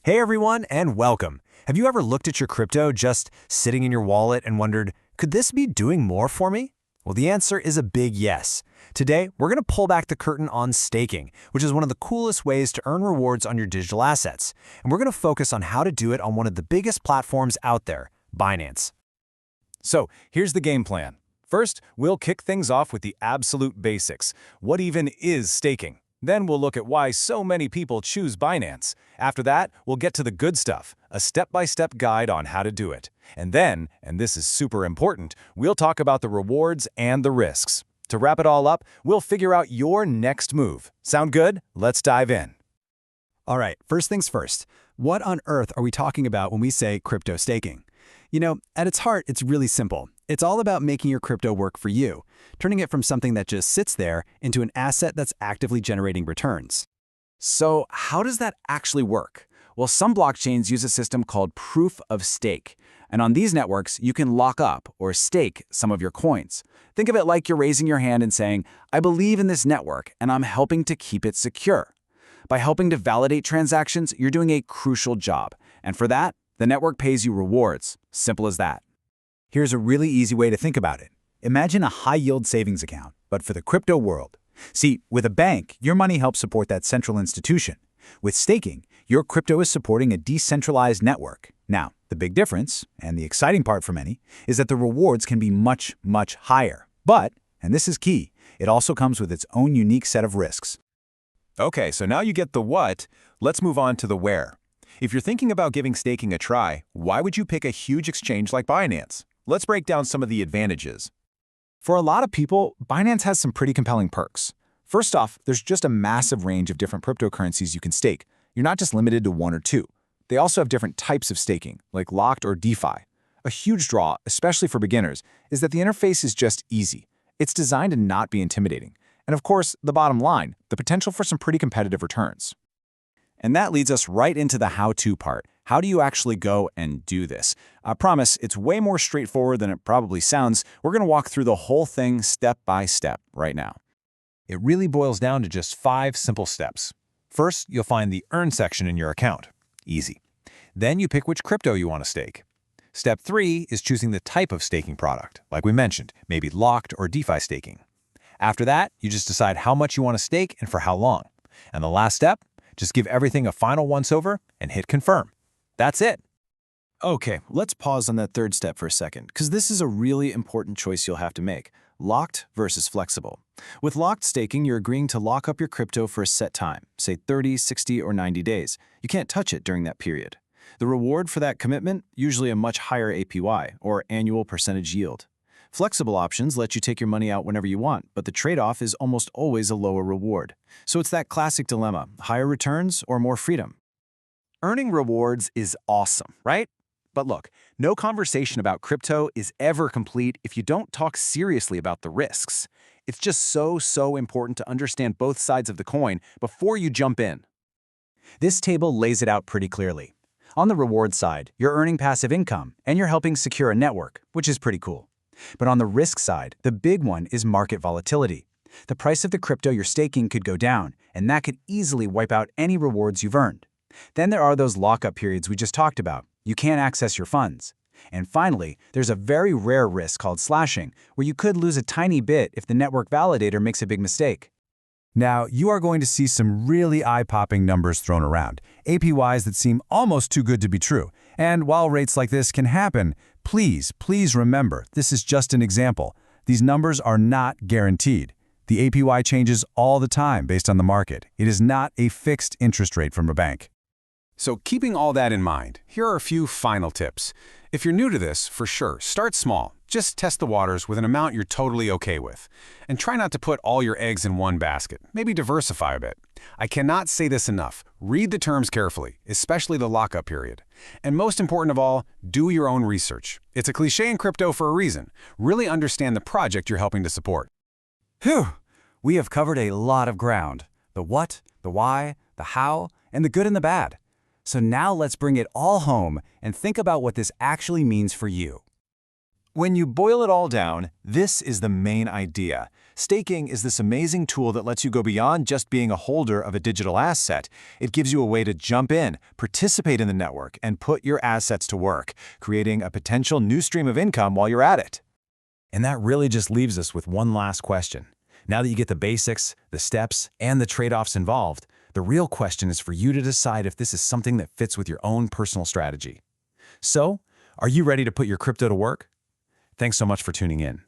Hey everyone, and welcome. Have you ever looked at your crypto just sitting in your wallet and wondered, could this be doing more for me? Well, the answer is a big yes. Today, we're going to pull back the curtain on staking, which is one of the coolest ways to earn rewards on your digital assets. And we're going to focus on how to do it on one of the biggest platforms out there, Binance. So, here's the game plan. First, we'll kick things off with the absolute basics. What even is staking? Then we'll look at why so many people choose Binance. After that, we'll get to the good stuff, a step-by-step guide on how to do it. And then, and this is super important, we'll talk about the rewards and the risks. To wrap it all up, we'll figure out your next move. Sound good? Let's dive in. All right, first things first. What on earth are we talking about when we say crypto staking? You know, at its heart, it's really simple. It's all about making your crypto work for you, turning it from something that just sits there into an asset that's actively generating returns. So, how does that actually work? Well, some blockchains use a system called proof of stake. And on these networks, you can lock up or stake some of your coins. Think of it like you're raising your hand and saying, I believe in this network and I'm helping to keep it secure. By helping to validate transactions, you're doing a crucial job. And for that, the network pays you rewards. Simple as that. Here's a really easy way to think about it. Imagine a high-yield savings account, but for the crypto world. See, with a bank, your money helps support that central institution. With staking, your crypto is supporting a decentralized network. Now, the big difference, and the exciting part for many, is that the rewards can be much, much higher. But, and this is key, it also comes with its own unique set of risks. Okay, so now you get the what, let's move on to the where. If you're thinking about giving staking a try, why would you pick a huge exchange like Binance? Let's break down some of the advantages. For a lot of people, Binance has some pretty compelling perks. First off, there's just a massive range of different cryptocurrencies you can stake. You're not just limited to one or two. They also have different types of staking, like locked or DeFi. A huge draw, especially for beginners, is that the interface is just easy. It's designed to not be intimidating. And of course, the bottom line, the potential for some pretty competitive returns. And that leads us right into the how-to part. How do you actually go and do this? I promise it's way more straightforward than it probably sounds. We're going to walk through the whole thing step by step right now. It really boils down to just 5 simple steps. First, you'll find the Earn section in your account. Easy. Then you pick which crypto you want to stake. Step 3 is choosing the type of staking product, like we mentioned, maybe locked or DeFi staking. After that, you just decide how much you want to stake and for how long. And the last step, just give everything a final once-over and hit confirm. That's it. Okay, let's pause on that third step for a second, because this is a really important choice you'll have to make. Locked versus flexible. With locked staking, you're agreeing to lock up your crypto for a set time, say 30, 60, or 90 days. You can't touch it during that period. The reward for that commitment, usually a much higher APY, or annual percentage yield. Flexible options let you take your money out whenever you want, but the trade-off is almost always a lower reward. So it's that classic dilemma, higher returns or more freedom. Earning rewards is awesome, right? But look, no conversation about crypto is ever complete if you don't talk seriously about the risks. It's just so important to understand both sides of the coin before you jump in. This table lays it out pretty clearly. On the reward side, you're earning passive income, and you're helping secure a network, which is pretty cool. But on the risk side, the big one is market volatility. The price of the crypto you're staking could go down, and that could easily wipe out any rewards you've earned. Then there are those lockup periods we just talked about. You can't access your funds. And finally, there's a very rare risk called slashing, where you could lose a tiny bit if the network validator makes a big mistake. Now, you are going to see some really eye-popping numbers thrown around, APYs that seem almost too good to be true. And while rates like this can happen, please remember, this is just an example. These numbers are not guaranteed. The APY changes all the time based on the market. It is not a fixed interest rate from a bank. So keeping all that in mind, here are a few final tips. If you're new to this, for sure, start small. Just test the waters with an amount you're totally okay with. And try not to put all your eggs in one basket. Maybe diversify a bit. I cannot say this enough. Read the terms carefully, especially the lockup period. And most important of all, do your own research. It's a cliche in crypto for a reason. Really understand the project you're helping to support. Phew! We have covered a lot of ground. The what, the why, the how, and the good and the bad. So now let's bring it all home and think about what this actually means for you. When you boil it all down, this is the main idea. Staking is this amazing tool that lets you go beyond just being a holder of a digital asset. It gives you a way to jump in, participate in the network, and put your assets to work, creating a potential new stream of income while you're at it. And that really just leaves us with one last question. Now that you get the basics, the steps, and the trade-offs involved, the real question is for you to decide if this is something that fits with your own personal strategy. So, are you ready to put your crypto to work? Thanks so much for tuning in.